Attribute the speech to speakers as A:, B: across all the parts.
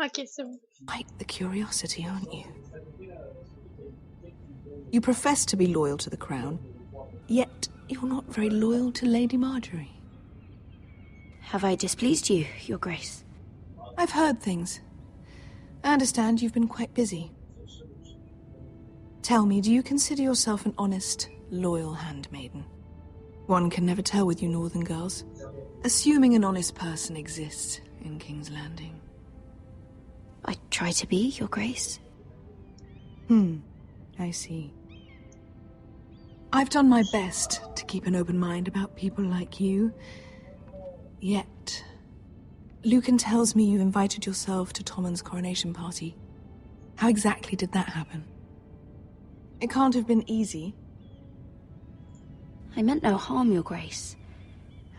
A: Ok, c'est bon.
B: Quite the curiosity, aren't you? You profess to be loyal to the crown, yet you're not very loyal to Lady Marjorie.
C: Have I displeased you, Your Grace?
B: I've heard things. I understand you've been quite busy. Tell me, do you consider yourself an honest, loyal handmaiden? One can never tell with you northern girls. Assuming an honest person exists in King's Landing.
C: I try to be, Your Grace.
B: I see. I've done my best to keep an open mind about people like you. Yet, Lucan tells me you invited yourself to Tommen's coronation party. How exactly did that happen? It can't have been easy.
C: I meant no harm, Your Grace.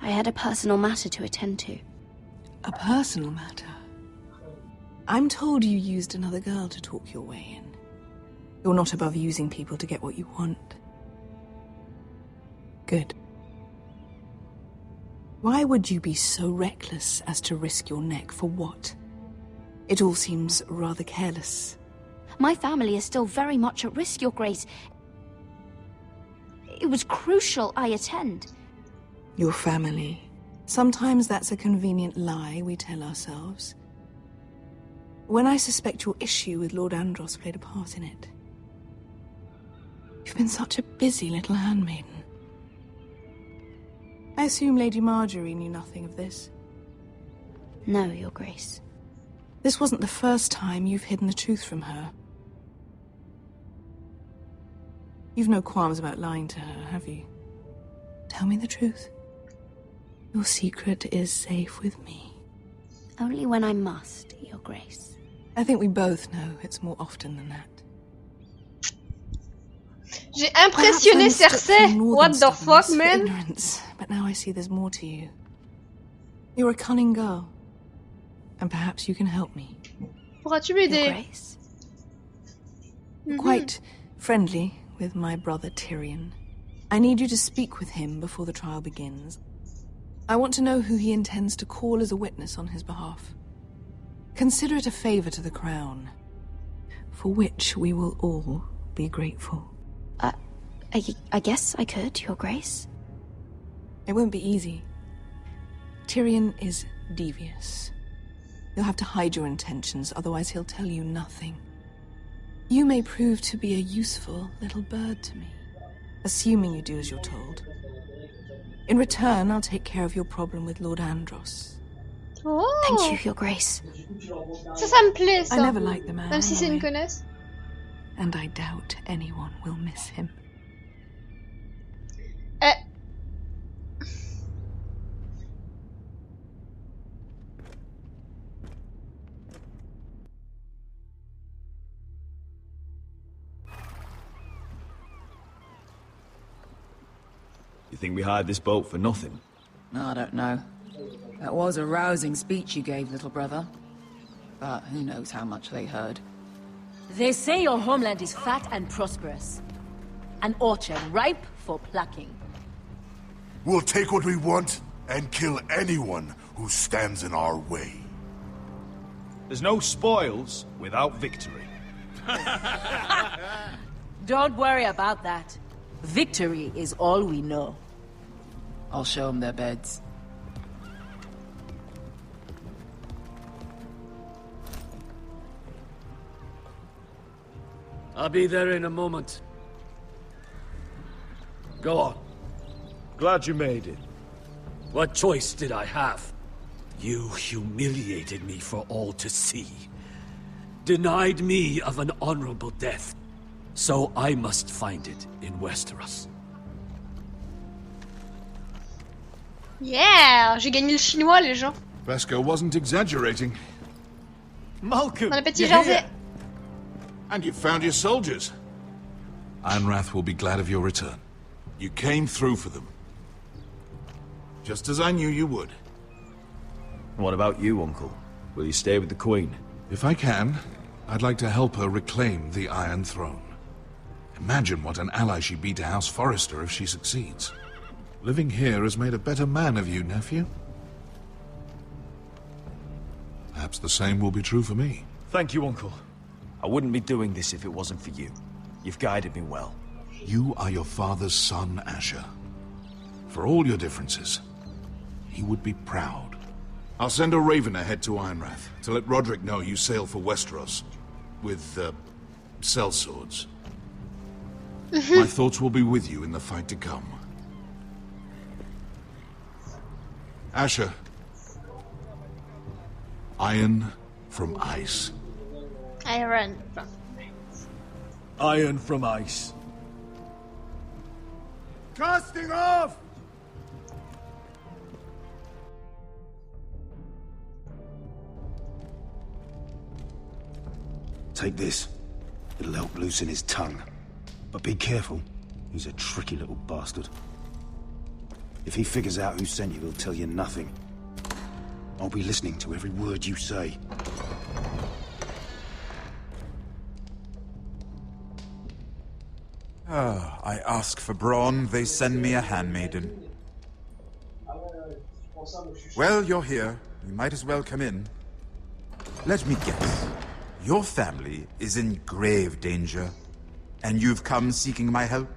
C: I had a personal matter to attend to.
B: A personal matter? I'm told you used another girl to talk your way in. You're not above using people to get what you want. Good. Why would you be so reckless as to risk your neck for what? It all seems rather careless.
C: My family is still very much at risk, Your Grace. It was crucial I attend.
B: Your family. Sometimes that's a convenient lie we tell ourselves. When I suspect your issue with Lord Andros played a part in it. You've been such a busy little handmaiden. I assume Lady Marjorie knew nothing of this.
C: No, Your Grace.
B: This wasn't the first time you've hidden the truth from her. You've no qualms about lying to her, have you? Tell me the truth. Your secret is safe with me.
C: Only when I must, Your Grace.
B: I think we both know it's more often than that.
A: J'ai impressionné Cersei. What the fuck, man?
B: Ignorance, but now I see there's more to you. You're a cunning girl, and perhaps you can help me.
A: Pourras-tu
C: Your
A: m'aider?
C: Grace.
B: Quite friendly with my brother Tyrion. I need you to speak with him before the trial begins. I want to know who he intends to call as a witness on his behalf. Consider it a favor to the crown, for which we will all be grateful.
C: I guess I could, Your Grace.
B: It won't be easy. Tyrion is devious. You'll have to hide your intentions, otherwise he'll tell you nothing. You may prove to be a useful little bird to me, assuming you do as you're told. In return, I'll take care of your problem with Lord Andros.
A: Oh,
C: Thank you, Your Grace.
A: ça me plaît, ça.
B: I never liked the man,
A: Même si c'est une
B: anyway,
A: connasse.
B: and I doubt anyone will miss him.
D: You think we hired this boat for nothing?
E: I don't know. That was a rousing speech you gave, little brother. But who knows how much they heard.
F: They say your homeland is fat and prosperous. An orchard ripe for plucking.
G: We'll take what we want and kill anyone who stands in our way.
D: There's no spoils without victory.
F: Don't worry about that. Victory is all we know.
E: I'll show them their beds.
H: I'll be there in a moment. Go on.
D: Glad you made it.
H: What choice did I have? You humiliated me for all to see. Denied me of an honorable death. So I must find it in Westeros.
A: Yeah, j'ai gagné le chinois, les gens.
G: Vesco wasn't exaggerating.
D: Malcolm,
A: Bon appétit,
D: you're
A: Jersey.
D: here.
G: And you found your soldiers. Ironrath will be glad of your return. You came through for them. Just as I knew you would.
D: What about you, Uncle? Will you stay with the Queen?
G: If I can, I'd like to help her reclaim the Iron Throne. Imagine what an ally she'd be to House Forrester if she succeeds. Living here has made a better man of you, nephew. Perhaps the same will be true for me.
I: Thank you, Uncle. I wouldn't be doing this if it wasn't for you. You've guided me well.
G: You are your father's son, Asher. For all your differences, he would be proud. I'll send a raven ahead to Ironrath to let Roderick know you sail for Westeros with, sellswords. My thoughts will be with you in the fight to come. Asher. Iron from ice.
A: Iron.
I: Iron from ice. Casting off!
J: Take this. It'll help loosen his tongue. But be careful. He's a tricky little bastard. If he figures out who sent you, he'll tell you nothing. I'll be listening to every word you say.
K: I ask for brawn, they send me a handmaiden. Well, you're here. You might as well come in. Let me guess. Your family is in grave danger, and you've come seeking my help?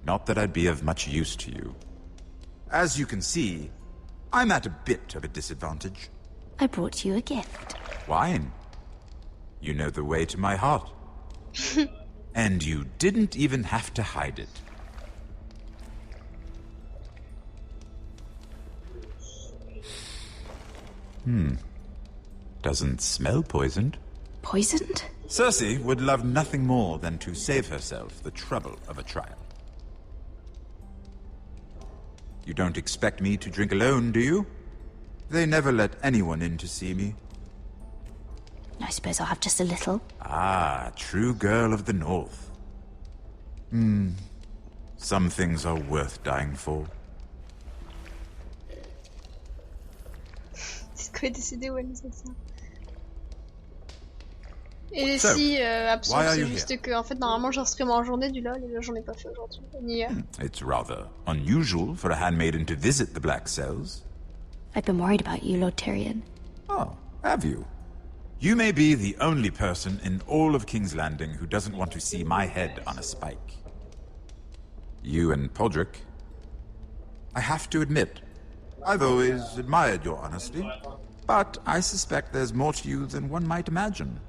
K: Not that I'd be of much use to you. As you can see, I'm at a bit of a disadvantage.
C: I brought you a gift.
K: Wine. You know the way to my heart. And you didn't even have to hide it. Doesn't smell poisoned.
C: Poisoned?
K: Cersei would love nothing more than to save herself the trouble of a trial. You don't expect me to drink alone, do you? They never let anyone in to see me.
C: I suppose I'll have just a little.
K: Ah, true girl of the North. Some things are worth dying for.
A: C'est quoi décider où elle nous ça. Et si absent, c'est juste que en fait normalement j'instruis en journée du LoL et là j'en ai pas fait aujourd'hui. Ni hier.
K: It's rather unusual for a handmaiden to visit the Black Cells.
C: I've been worried about you, Lord Tyrion.
K: Oh, have you? You may be the only person in all of King's Landing who doesn't want to see my head on a spike. You and Podrick. I have to admit, I've always admired your honesty, but I suspect there's more to you than one might imagine.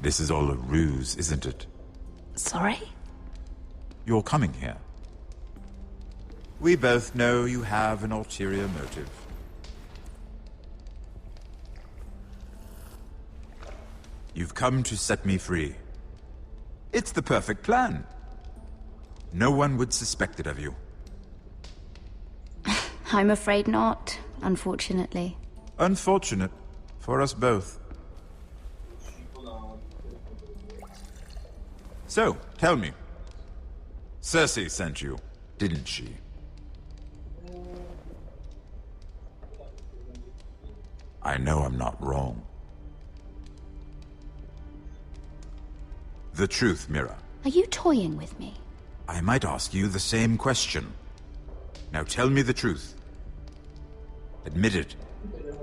K: This is all a ruse, isn't it?
C: Sorry?
K: You're coming here. We both know you have an ulterior motive. You've come to set me free. It's the perfect plan. No one would suspect it of you.
C: I'm afraid not, unfortunately.
K: Unfortunate for us both. So, tell me. Cersei sent you, didn't she? I know I'm not wrong. The truth, Mira.
C: Are you toying with me?
K: I might ask you the same question. Now tell me the truth. Admit it.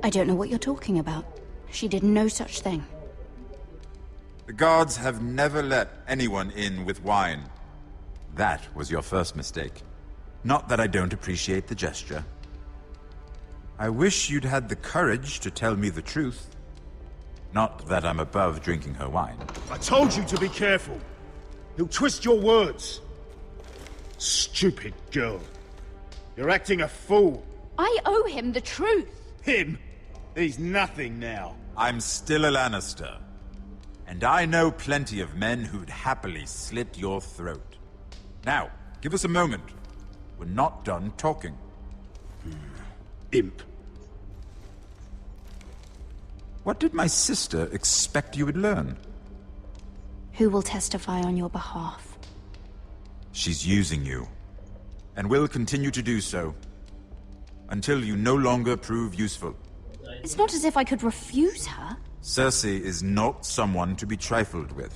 C: I don't know what you're talking about. She did no such thing.
K: The guards have never let anyone in with wine. That was your first mistake. Not that I don't appreciate the gesture. I wish you'd had the courage to tell me the truth. Not that I'm above drinking her wine.
I: I told you to be careful. He'll twist your words. Stupid girl. You're acting a fool.
F: I owe him the truth.
I: Him? He's nothing now.
K: I'm still a Lannister. And I know plenty of men who'd happily slit your throat. Now, give us a moment. We're not done talking.
I: Imp.
K: What did my sister expect you would learn?
C: Who will testify on your behalf?
K: She's using you. And will continue to do so. Until you no longer prove useful.
C: It's not as if I could refuse her.
K: Cersei is not someone to be trifled with.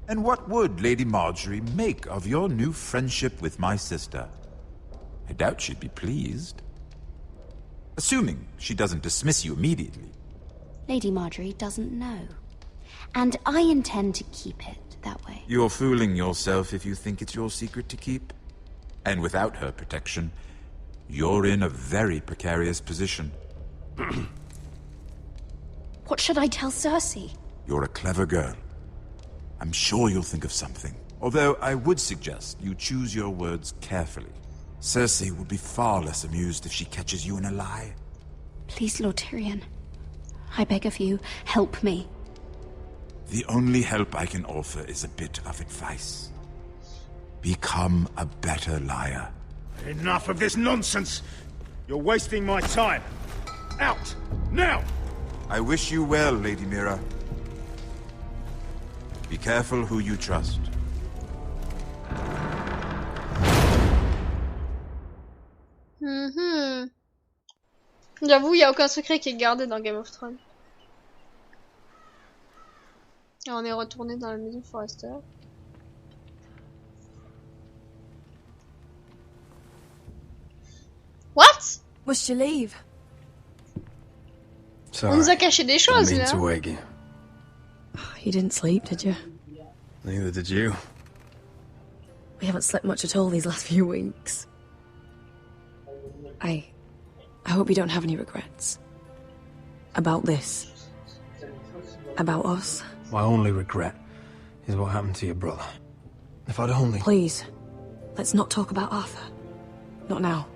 K: And what would Lady Marjorie make of your new friendship with my sister? I doubt she'd be pleased. Assuming she doesn't dismiss you immediately.
C: Lady Marjorie doesn't know. And I intend to keep it that way.
K: You're fooling yourself if you think it's your secret to keep. And without her protection, you're in a very precarious position.
C: What should I tell Cersei?
K: You're a clever girl. I'm sure you'll think of something. Although I would suggest you choose your words carefully. Cersei would be far less amused if she catches you in a lie.
C: Please, Lord Tyrion. I beg of you, help me.
K: The only help I can offer is a bit of advice. Become a better liar.
I: Enough of this nonsense! You're wasting my time! Out! Now!
K: I wish you well, Lady Mira. Be careful who you trust.
A: J'avoue, il n'y a aucun secret qui est gardé dans Game of Thrones. Et on est retourné dans la maison Forrester. What?
L: Must you leave?
A: On nous a caché des choses là.
L: You didn't sleep, did you?
M: Neither did you.
L: We haven't slept much at all these last few weeks. I hope you don't have any regrets. About this. About us.
M: My only regret is what happened to your brother. If I'd only...
L: Please, let's not talk about Arthur. Not now.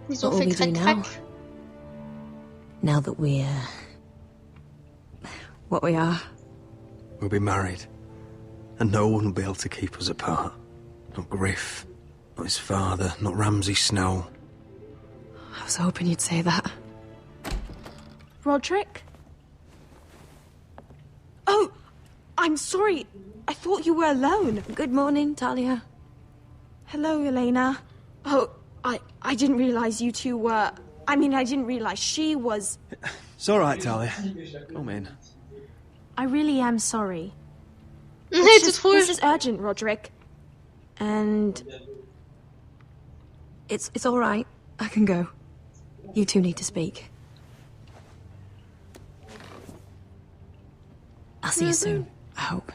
A: Ils ont
L: What will
A: fait
L: we do
A: crac
L: now?
A: crac.
L: Now that we're... what we are.
M: We'll be married. And no one will be able to keep us apart. Not Griff, not his father, not Ramsay Snow.
L: I was hoping you'd say that. Roderick? Oh, I'm sorry. I thought you were alone. Good morning, Talia. Hello, Elena. Oh, I didn't realize you two were... I mean, I didn't realize she was...
M: It's all right, Talia. Come in.
L: I really am sorry.
A: This
L: is urgent, Roderick. And... It's all right. I can go. You two need to speak. I'll see you soon, I hope.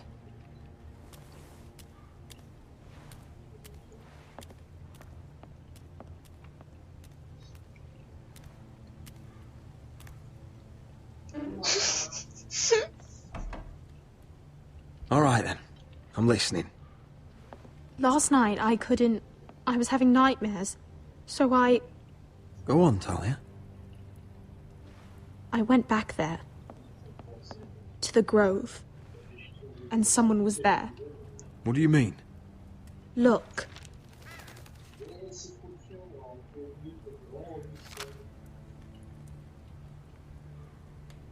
M: All right, then. I'm listening.
N: Last night I was having nightmares, so I
M: Go on, Talia.
N: went back there. To the grove. And someone was there.
M: What do you mean?
N: Look.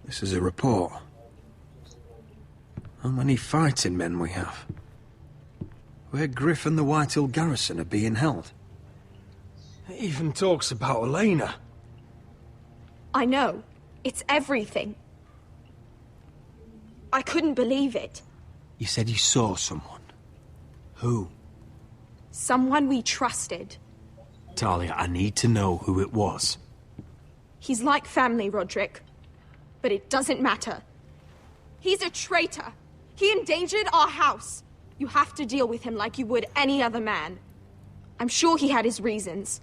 M: This is a report. How many fighting men we have? Where Griff and the Whitehill garrison are being held. It even talks about Elena.
N: I know. It's everything. I couldn't believe it.
M: You said you saw someone. Who?
N: Someone we trusted.
M: Talia, I need to know who it was.
N: He's like family, Roderick. But it doesn't matter. He's a traitor. He endangered our house. You have to deal with him like you would any other man. I'm sure he had his reasons.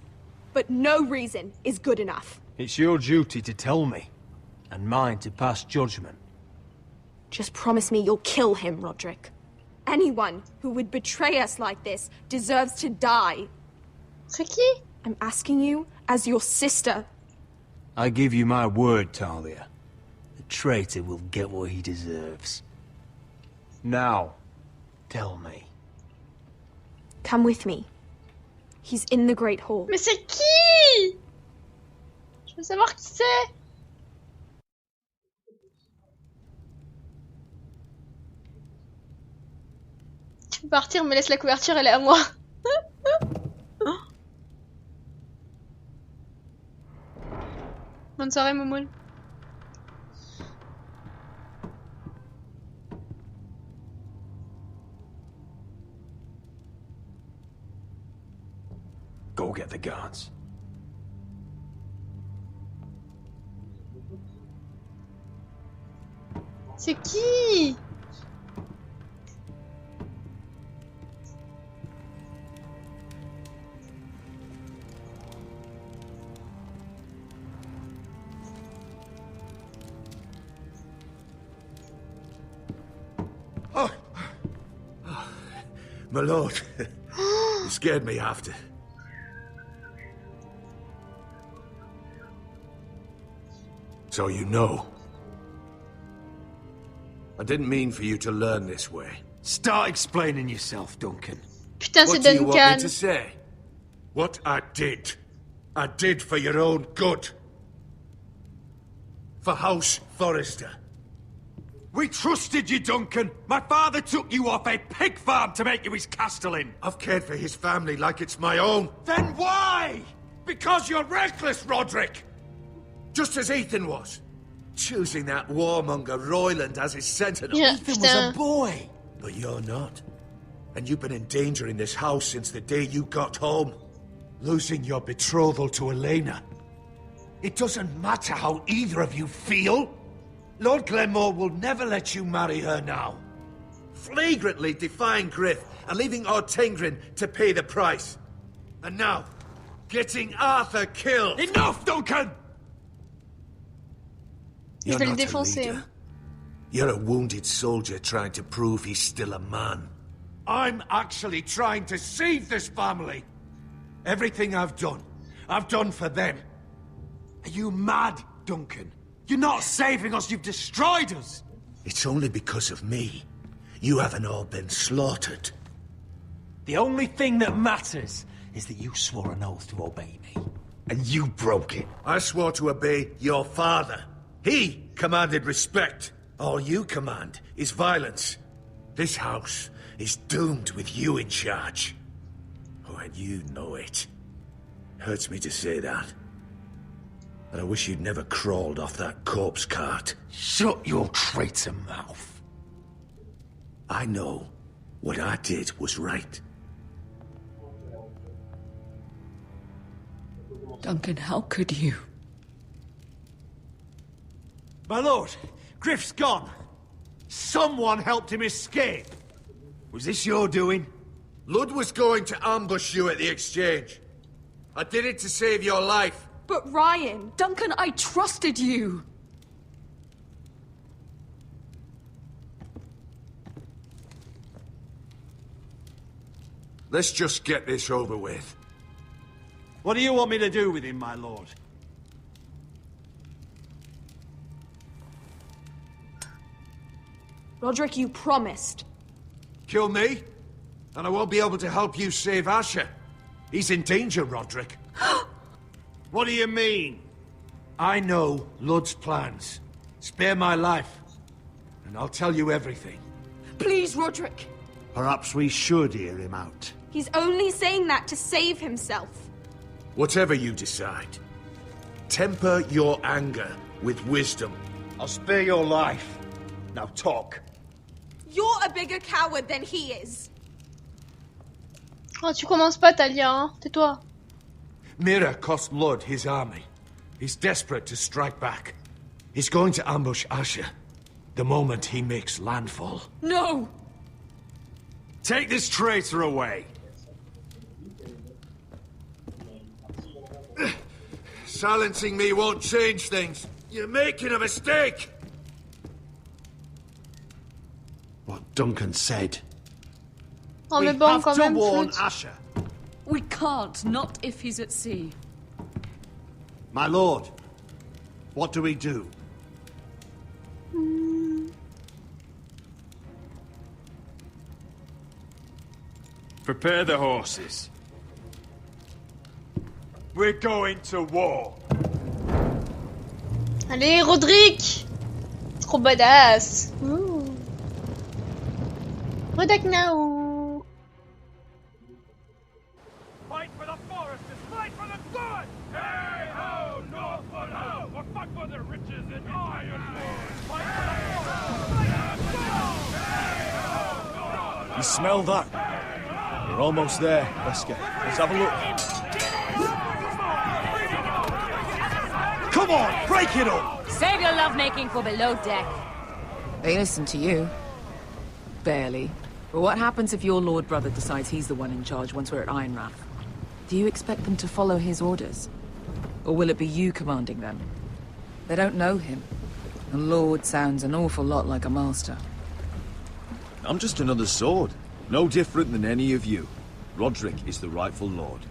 N: But no reason is good enough.
M: It's your duty to tell me, and mine to pass judgment.
N: Just promise me you'll kill him, Roderick. Anyone who would betray us like this deserves to die.
A: C'est qui?
N: I'm asking you as your sister.
M: I give you my word, Talia. The traitor will get what he deserves. Now, tell me.
N: Come with me. He's in the Great Hall.
A: Mais c'est qui? Je veux savoir qui c'est. Tu peux partir, mais laisse la couverture, elle est à moi. Bonne soirée, Momoul.
M: go get the guards.
A: C'est qui?
I: Oh. My lord, you scared me after. So you know. I didn't mean for you to learn this way.
M: Start explaining yourself, Duncan.
A: Putain,
I: What
A: c'est
I: do you want me
A: Duncan.
I: to say? What I did for your own good. For House Forrester.
M: We trusted you, Duncan. My father took you off a pig farm to make you his castellan.
I: I've cared for his family like it's my own.
M: Then why?
I: Because you're reckless, Roderick! Just as Ethan was. Choosing that warmonger Royland as his sentinel.
A: Yeah,
M: Ethan was a boy.
I: But you're not. And you've been in danger in this house since the day you got home. Losing your betrothal to Elena. It doesn't matter how either of you feel. Lord Glenmore will never let you marry her now. Flagrantly defying Griff and leaving Ortengrin to pay the price. And now, getting Arthur killed.
M: Enough, Duncan!
A: Je vais le défoncer.
I: You're a wounded soldier trying to prove he's still a man. I'm actually trying to save this family. Everything I've done for them.
M: Are you mad, Duncan? You're not saving us, you've destroyed us!
I: It's only because of me. You haven't all been slaughtered.
M: The only thing that matters is that you swore an oath to obey me. And you broke it.
I: I swore to obey your father. He commanded respect. All you command is violence. This house is doomed with you in charge. Oh, and you know it. Hurts me to say that. But I wish you'd never crawled off that corpse cart.
M: Shut your traitor mouth.
I: I know what I did was right.
B: Duncan, how could you?
I: My lord, Griff's gone. Someone helped him escape.
M: Was this your doing?
I: Ludd was going to ambush you at the exchange. I did it to save your life.
N: But Ryan...
B: Duncan, I trusted you!
I: Let's just get this over with.
M: What do you want me to do with him, my lord?
N: Roderick, you promised.
I: Kill me, and I won't be able to help you save Asher. He's in danger, Roderick.
M: What do you mean?
I: I know Ludd's plans. Spare my life, and I'll tell you everything.
N: Please, Roderick.
I: Perhaps we should hear him out.
N: He's only saying that to save himself.
I: Whatever you decide, temper your anger with wisdom.
M: I'll spare your life. Now talk.
N: You're a bigger coward than he is.
A: Oh, tu commences pas, Talia, hein? Tais-toi.
I: Mira cost Ludd his army. He's desperate to strike back. He's going to ambush Asher the moment he makes landfall.
B: No!
M: Take this traitor away.
I: Silencing me won't change things. You're making a mistake.
J: What Duncan said.
A: Oh, mais bon, quand même, flûte.
I: Asher.
B: We can't, not if he's at sea.
J: My lord, what do we do?
M: Prepare the horses. We're going to war.
A: Allez, Roderick! Trop badass. Roderick now.
H: Fight for the foresters! Fight for the good! Hey ho, Northwood ho! Or fight for the riches in Ironwood! Fight for the foresters! Fight for the good! Hey ho, Northwood!
M: You smell that? We're almost there, Wesker. Let's have a look.
I: Come on, break it up!
F: Save your lovemaking for below deck.
E: They listen to you. Barely. But what happens if your lord brother decides he's the one in charge once we're at Ironrath? Do you expect them to follow his orders? Or will it be you commanding them? They don't know him. A lord sounds an awful lot like a master.
D: I'm just another sword. No different than any of you. Roderick is the rightful lord.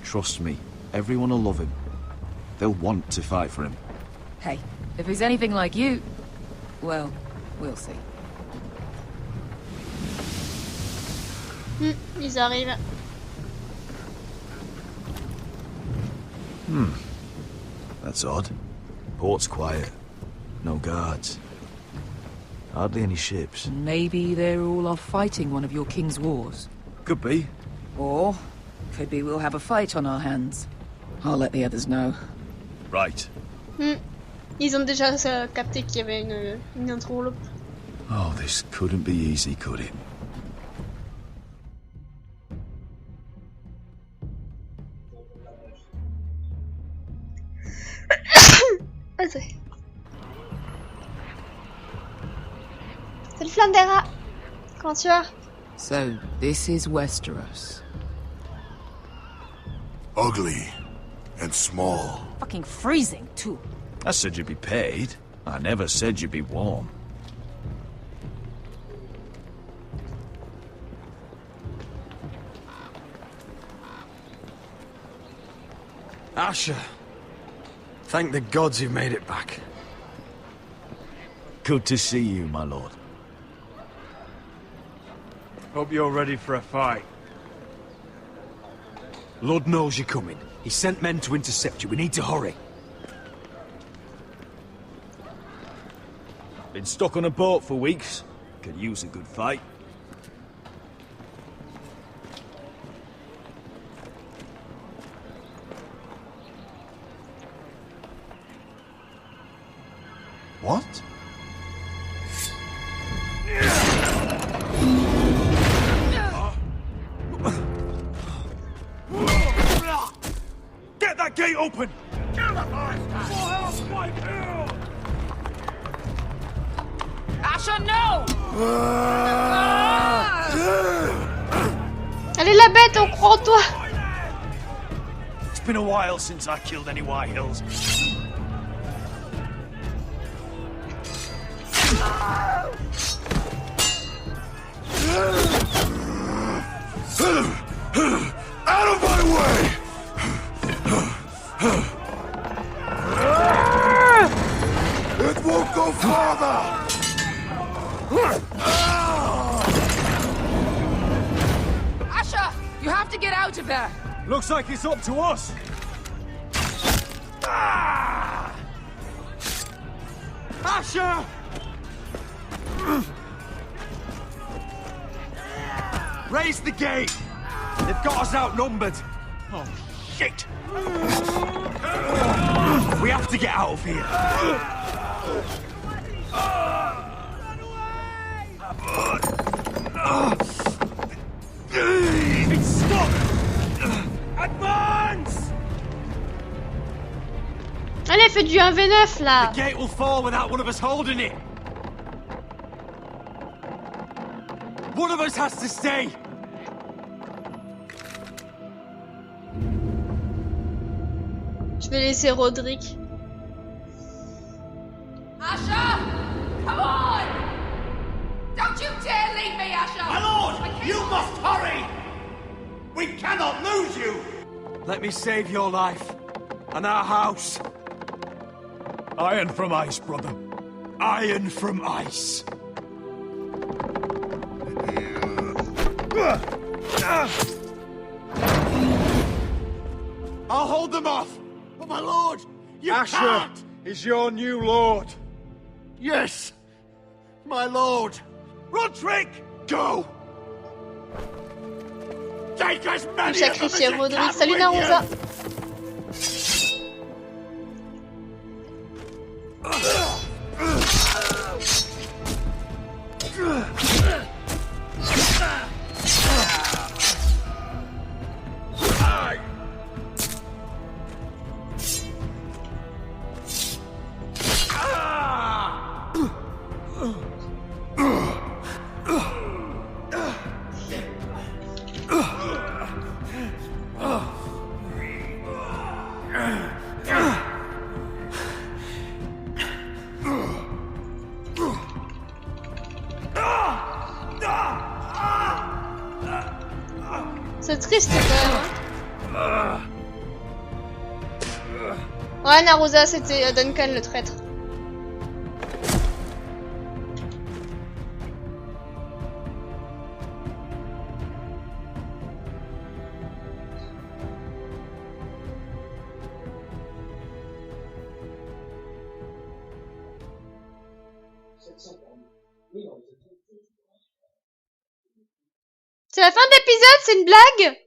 D: Trust me, everyone will love him. They'll want to fight for him.
E: Hey, if he's anything like you, well, we'll see.
A: Ils arrivent.
D: That's odd. Port's quiet. No guards. Hardly any ships.
E: Maybe they're all off fighting one of your king's wars.
D: Could be.
E: Or, could be we'll have a fight on our hands. I'll let the others know.
D: Right.
A: Ils ont déjà capté qu'il y avait une interlope.
D: Oh, this couldn't be easy, could it?
A: Salut Flandera. Comment tu vas?
E: So, this is Westeros.
G: Ugly and small.
F: Fucking freezing, too.
D: I said you'd be paid. I never said you'd be warm.
M: Asher. Thank the gods you've made it back.
D: Good to see you, my lord.
M: Hope you're ready for a fight. Lord knows you're coming. He sent men to intercept you. We need to hurry.
D: Been stuck on a boat for weeks. Could use a good fight.
G: What?
I: Get that gate open!
F: Asher, no!
A: Allez la bête, on croit en toi.
I: It's been a while since I killed any White Hills.
G: Out of my way! It won't go farther!
E: Asher! You have to get out of there!
M: Looks like it's up to us. Asher! Raise the gate! They've got us outnumbered. Oh, shit! We have to get out of here. It's stuck! Advance!
A: Allez, fais du 1v9 là.
M: The gate will fall without one of us holding it. One of us has to stay.
A: Je vais laisser Roderick.
E: Asher! Come on! Don't you dare leave me, Asher!
I: My lord, you must hurry! We cannot lose you!
M: Let me save your life. And our house.
I: Iron from ice, brother. Iron from ice. I'll hold them off. But my lord, you
M: Asher
I: can't!
M: is your new lord.
I: Yes, my lord. Roderick, go! Take as
A: On
I: many of them as
A: sacrifie
I: you
A: Roderick.
I: can
A: Salut
I: with
A: Narouza. C'est triste quand même. Ouais, Narusa, c'était Duncan le traître. C'est la fin de l'épisode, c'est une blague.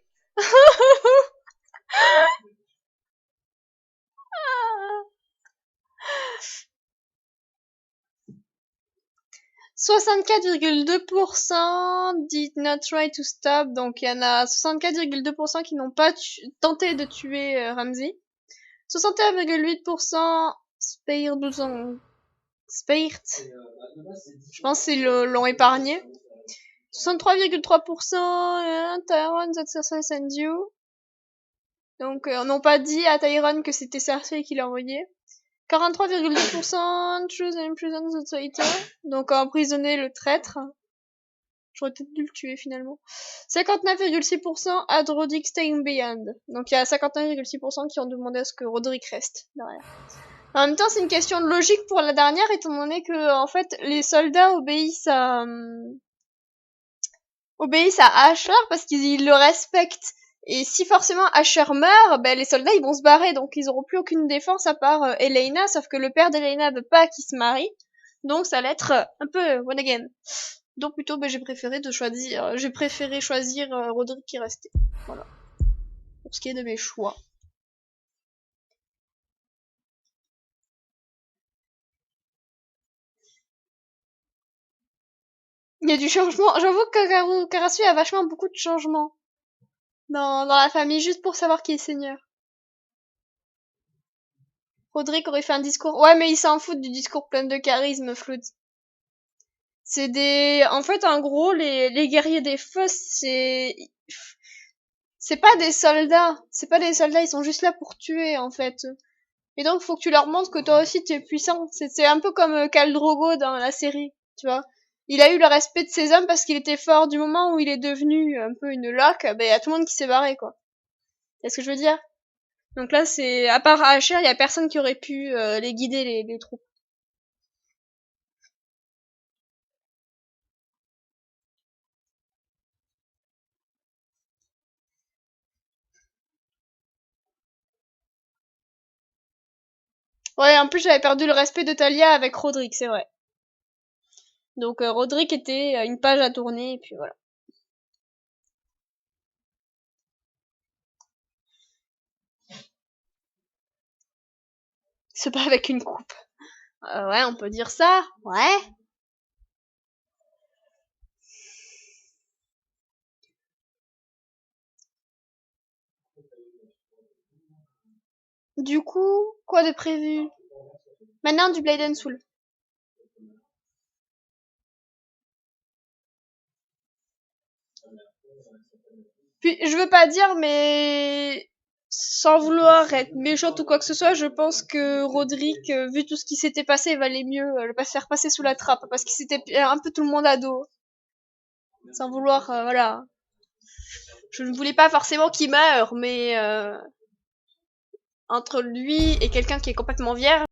A: 64,2% did not try to stop, donc il y en a 64,2% qui n'ont pas tenté de tuer Ramsey. 61,8% spared. Je pense qu'ils l'ont épargné. 63,3% Tyrone that Cersei sent you. Donc n'ont pas dit à Tyrone que c'était Cersei qui l'a envoyé. 43,2% choose and imprison the traitor. Donc emprisonner le traître. J'aurais peut-être dû le tuer finalement. 59,6% had Roderick staying behind. Donc il y a 59,6% qui ont demandé à ce que Roderick reste derrière. En même temps, c'est une question de logique pour la dernière, étant donné que en fait les soldats obéissent à Asher parce qu'ils le respectent. Et si forcément Asher meurt, ben les soldats ils vont se barrer, donc ils auront plus aucune défense à part Elena, sauf que le père d'Elena veut pas qu'il se marie, donc ça va être un peu one again. Donc plutôt ben j'ai préféré choisir Roderick qui restait. Voilà. Pour ce qui est de mes choix. Il y a du changement. J'avoue que Karasu a vachement beaucoup de changements dans la famille, juste pour savoir qui est seigneur. Roderick aurait fait un discours. Ouais, mais il s'en fout du discours plein de charisme, Flood. C'est en fait, en gros, les guerriers des feux, c'est pas des soldats. C'est pas des soldats, ils sont juste là pour tuer, en fait. Et donc, faut que tu leur montres que toi aussi, tu es puissant. C'est un peu comme Khal Drogo dans la série, tu vois. Il a eu le respect de ses hommes parce qu'il était fort. Du moment où il est devenu un peu une loque, ben, y a tout le monde qui s'est barré, quoi. C'est ce que je veux dire? Donc là, c'est, à part Asher, y a personne qui aurait pu les guider, les troupes. Ouais, en plus, j'avais perdu le respect de Talia avec Roderick, c'est vrai. Donc Roderick était une page à tourner, et puis voilà. C'est pas avec une coupe. Ouais, on peut dire ça, ouais. Du coup, quoi de prévu? Maintenant, du Blade and Soul. Puis, je veux pas dire, mais sans vouloir être méchante ou quoi que ce soit, je pense que Roderick, vu tout ce qui s'était passé, valait mieux le pas se faire passer sous la trappe, parce qu'il s'était un peu tout le monde à dos. Sans vouloir, voilà. Je ne voulais pas forcément qu'il meure, mais entre lui et quelqu'un qui est complètement vierge,